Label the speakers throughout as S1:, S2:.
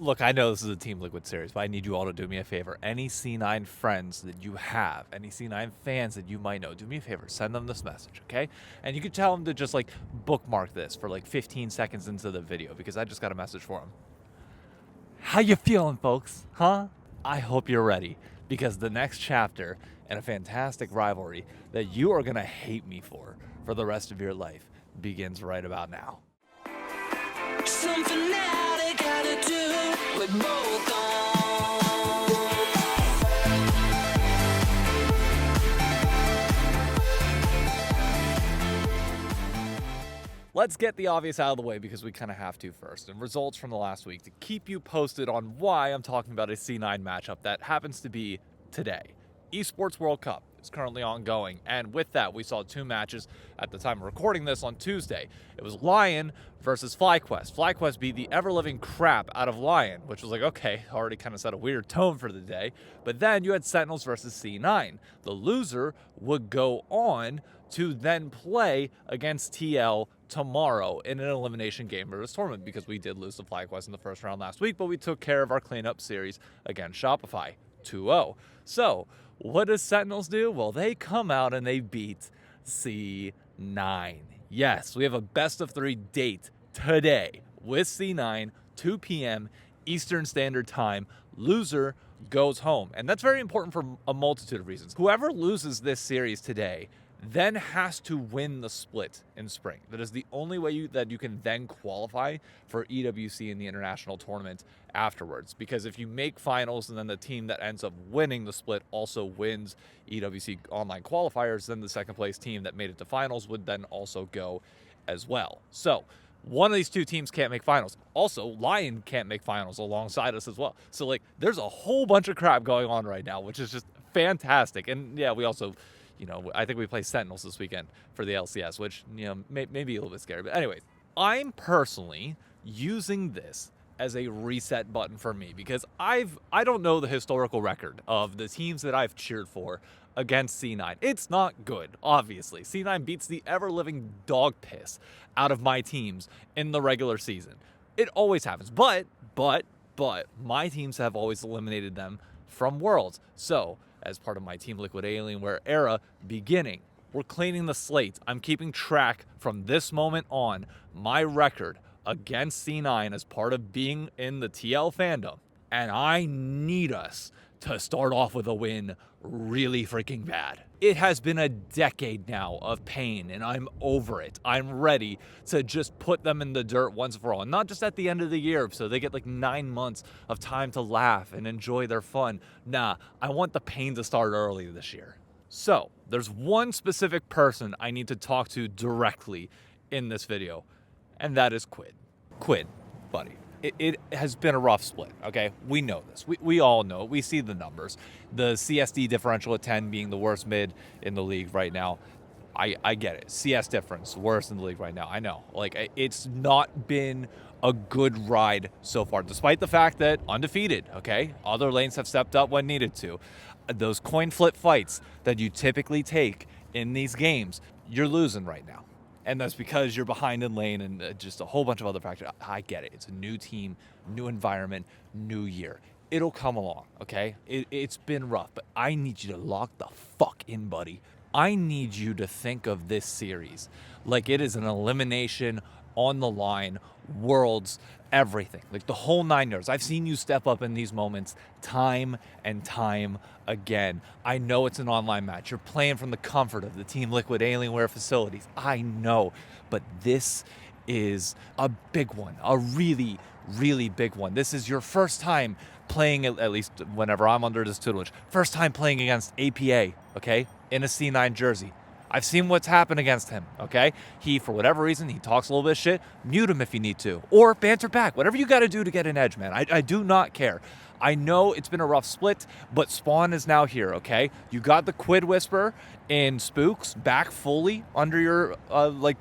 S1: Look, I know this is a Team Liquid series, but I need you all to do me a favor. Any C9 friends that you have, any C9 fans that you might know, do me a favor, send them this message, okay? And you can tell them to just, like, bookmark this for, like, 15 seconds into the video, because I just got a message for them. How you feeling, folks? Huh? I hope you're ready, because the next chapter and a fantastic rivalry that you are going to hate me for the rest of your life begins right about now.
S2: Something that I gotta do with both on.
S1: Let's get the obvious out of the way because we kind of have to first. And results from the last week to keep you posted on why I'm talking about a C9 matchup that happens to be today. Esports World Cup is currently ongoing, and with that, we saw two matches at the time of recording this on Tuesday. It was Lion versus FlyQuest. FlyQuest beat the ever-living crap out of Lion, which was like, okay, already kind of set a weird tone for the day. But then you had Sentinels versus C9. The loser would go on to then play against TL tomorrow in an elimination game for this tournament, because we did lose to FlyQuest in the first round last week, but we took care of our cleanup series against Shopify 2-0. So what does Sentinels do? Well, they come out and they beat C9. Yes, we have a best of 3 date today with C9, 2 p.m. Eastern Standard Time. Loser goes home. And that's very important for a multitude of reasons. Whoever loses this series today then has to win the split in spring. That is the only way that you can then qualify for EWC in the international tournament afterwards. Because if you make finals and then the team that ends up winning the split also wins EWC online qualifiers, then the second place team that made it to finals would then also go as well. So one of these two teams can't make finals. Also, Lion can't make finals alongside us as well. So like, there's a whole bunch of crap going on right now, which is just fantastic. And yeah, we also, I think we play Sentinels this weekend for the LCS, which, may be a little bit scary. But anyways, I'm personally using this as a reset button for me, because I don't know the historical record of the teams that I've cheered for against C9. It's not good, obviously. C9 beats the ever-living dog piss out of my teams in the regular season. It always happens. But my teams have always eliminated them from Worlds. So as part of my Team Liquid Alienware era beginning, we're cleaning the slate. I'm keeping track from this moment on my record against C9 as part of being in the TL fandom. And I need us to start off with a win really freaking bad. It has been a decade now of pain, and I'm over it. I'm ready to just put them in the dirt once for all. And not just at the end of the year, so they get like 9 months of time to laugh and enjoy their fun. Nah, I want the pain to start early this year. So, there's one specific person I need to talk to directly in this video, and that is Quidd. Quidd, buddy. It has been a rough split, okay? We know this. We all know it. We see the numbers. The CSD differential at 10 being the worst mid in the league right now. I get it. CS difference, worst in the league right now. I know. Like, it's not been a good ride so far, despite the fact that undefeated, okay? Other lanes have stepped up when needed to. Those coin flip fights that you typically take in these games, you're losing right now. And that's because you're behind in lane and just a whole bunch of other factors. I get it. It's a new team, new environment, new year. It'll come along, okay? It's been rough, but I need you to lock the fuck in, buddy. I need you to think of this series like it is an elimination on the line, Worlds, everything. Like the whole 9 yards. I've seen you step up in these moments time and time again. I know it's an online match. You're playing from the comfort of the Team Liquid Alienware facilities. I know. But this is a big one. A really, really big one. This is your first time playing, at least whenever I'm under this tutelage, first time playing against APA, okay, in a C9 jersey. I've seen what's happened against him, okay? He, for whatever reason, he talks a little bit of shit. Mute him if you need to. Or banter back. Whatever you got to do to get an edge, man. I do not care. I know it's been a rough split, but Spawn is now here, okay? You got the Quidd Whisper in Spooks back fully under your,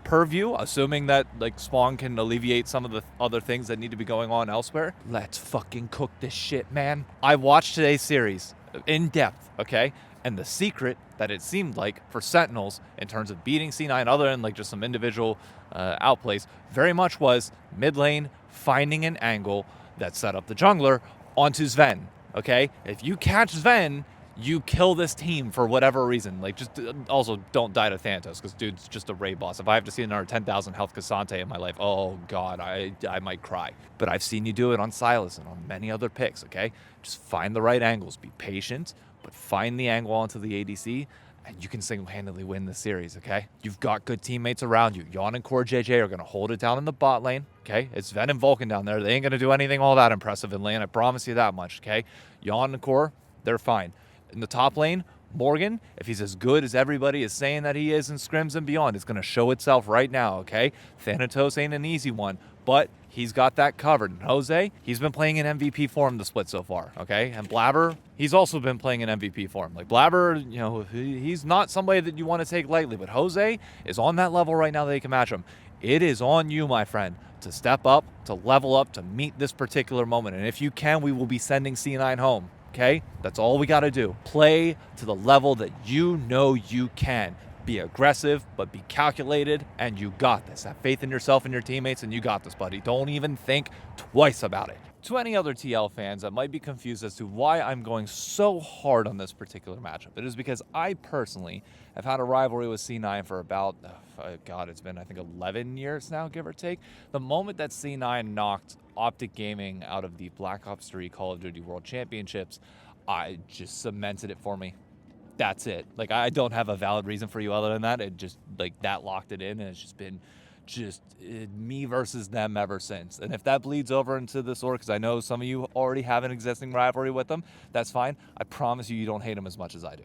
S1: purview, assuming that, Spawn can alleviate some of the other things that need to be going on elsewhere. Let's fucking cook this shit, man. I watched today's series in depth, okay? And the secret that it seemed like for Sentinels in terms of beating C9, other than just some individual outplays, very much was mid lane, finding an angle, that set up the jungler onto Sven, okay? If you catch Sven, you kill this team for whatever reason. Like, just also don't die to Thanatos, because dude's just a raid boss. If I have to see another 10,000 health Cassante in my life, oh god, I might cry. But I've seen you do it on Silas and on many other picks, okay? Just find the right angles, be patient, but find the angle onto the ADC, and you can single-handedly win this series, okay? You've got good teammates around you. Yon and Core JJ are going to hold it down in the bot lane, okay? It's Sven and Vulcan down there. They ain't going to do anything all that impressive in lane, I promise you that much, okay? Yon and Core, they're fine. In the top lane, Morgan, if he's as good as everybody is saying that he is in scrims and beyond, it's going to show itself right now, okay? Thanatos ain't an easy one, but he's got that covered. And Jose, he's been playing in MVP form the split so far, okay? And Blabber, he's also been playing in MVP form. Like, Blabber, you know, he's not somebody that you want to take lightly, but Jose is on that level right now that he can match him. It is on you, my friend, to step up, to level up, to meet this particular moment. And if you can, we will be sending C9 home. Okay? That's all we got to do. Play to the level that you know you can. Be aggressive, but be calculated, and you got this. Have faith in yourself and your teammates, and you got this, buddy. Don't even think twice about it. To any other TL fans that might be confused as to why I'm going so hard on this particular matchup, it is because I personally have had a rivalry with C9 for about, God, it's been, I think, 11 years now, give or take. The moment that C9 knocked Optic Gaming out of the Black Ops 3 Call of Duty World Championships, I just cemented it for me. That's it. Like, I don't have a valid reason for you other than that. It just, like, that locked it in, and it's just been me versus them ever since. And if that bleeds over into this org, because I know some of you already have an existing rivalry with them, that's fine. I promise you don't hate them as much as I do.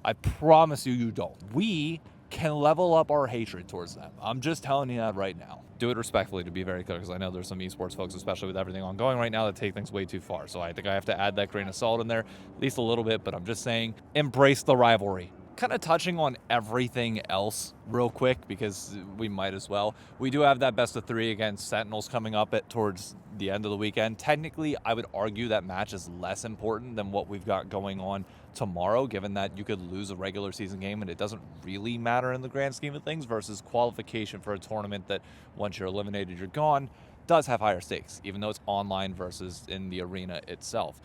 S1: I promise you don't. We can level up our hatred towards them. I'm just telling you that right now. Do it respectfully, to be very clear, because I know there's some esports folks, especially with everything ongoing right now, that take things way too far. So I think I have to add that grain of salt in there, at least a little bit, but I'm just saying, embrace the rivalry. Kind of touching on everything else real quick, because we might as well. We do have that best of 3 against Sentinels coming up towards the end of the weekend. Technically, I would argue that match is less important than what we've got going on tomorrow, given that you could lose a regular season game and it doesn't really matter in the grand scheme of things, versus qualification for a tournament that once you're eliminated, you're gone, does have higher stakes, even though it's online versus in the arena itself.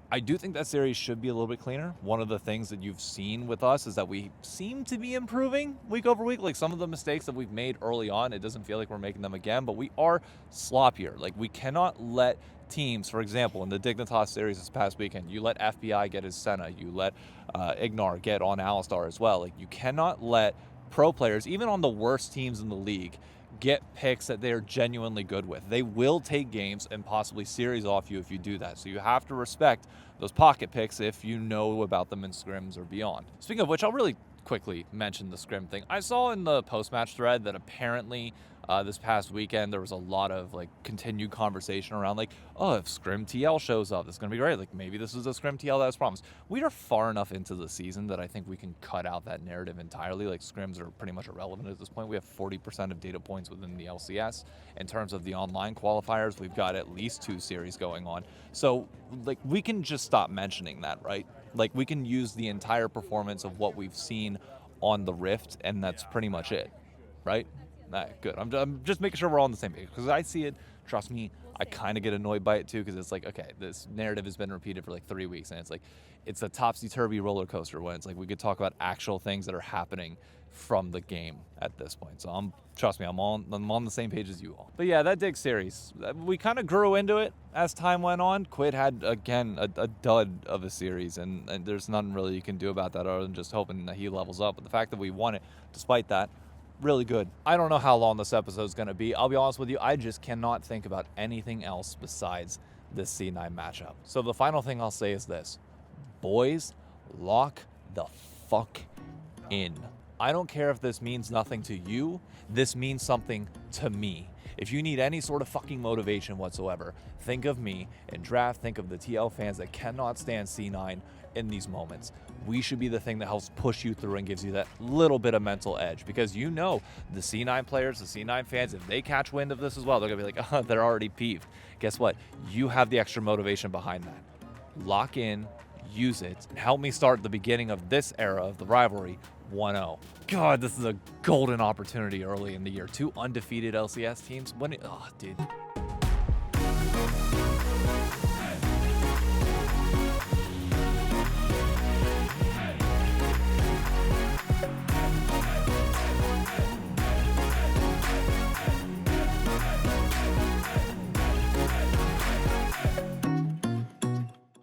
S1: I do think that series should be a little bit cleaner. One of the things that you've seen with us is that we seem to be improving week over week. Like, some of the mistakes that we've made early on, it doesn't feel like we're making them again, but we are sloppier. Like, we cannot let teams, for example, in the Dignitas series this past weekend, you let FBI get his Senna, you let Ignar get on Alistar as well. Like, you cannot let pro players, even on the worst teams in the league, get picks that they're genuinely good with. They will take games and possibly series off you if you do that. So you have to respect those pocket picks if you know about them in scrims or beyond. Speaking of which, I'll really quickly mention the scrim thing. I saw in the post-match thread that apparently this past weekend there was a lot of like continued conversation around like, oh, if scrim TL shows up, it's gonna be great. Like, maybe this is a scrim TL that was promised. We are far enough into the season that I think we can cut out that narrative entirely. Like, scrims are pretty much irrelevant at this point. We have 40% of data points within the LCS. In terms of the online qualifiers, we've got at least 2 series going on. So like, we can just stop mentioning that, right? Like, we can use the entire performance of what we've seen on the Rift, and that's pretty much it, right? All right, good. I'm just making sure we're all on the same page, because I see it. Trust me, I kind of get annoyed by it too, because it's like, okay, this narrative has been repeated for like 3 weeks, and it's like, it's a topsy-turvy roller coaster when it's like we could talk about actual things that are happening from the game at this point. So trust me, I'm on the same page as you all. But yeah, that Dig series, we kind of grew into it as time went on. Quidd had, again, a dud of a series, and there's nothing really you can do about that other than just hoping that he levels up. But the fact that we won it, despite that, really good. I don't know how long this episode is going to be. I'll be honest with you, I just cannot think about anything else besides this C9 matchup. So the final thing I'll say is this. Boys, lock the fuck in. I don't care if this means nothing to you. This means something to me. If you need any sort of fucking motivation whatsoever, think of me and draft. Think of the TL fans that cannot stand C9 in these moments. We should be the thing that helps push you through and gives you that little bit of mental edge, because you know the C9 players, the C9 fans, if they catch wind of this as well, they're gonna be like, oh, they're already peeved. Guess what? You have the extra motivation behind that. Lock in, use it, and help me start the beginning of this era of the rivalry 1-0. God, this is a golden opportunity early in the year. 2 undefeated LCS teams. Oh, dude.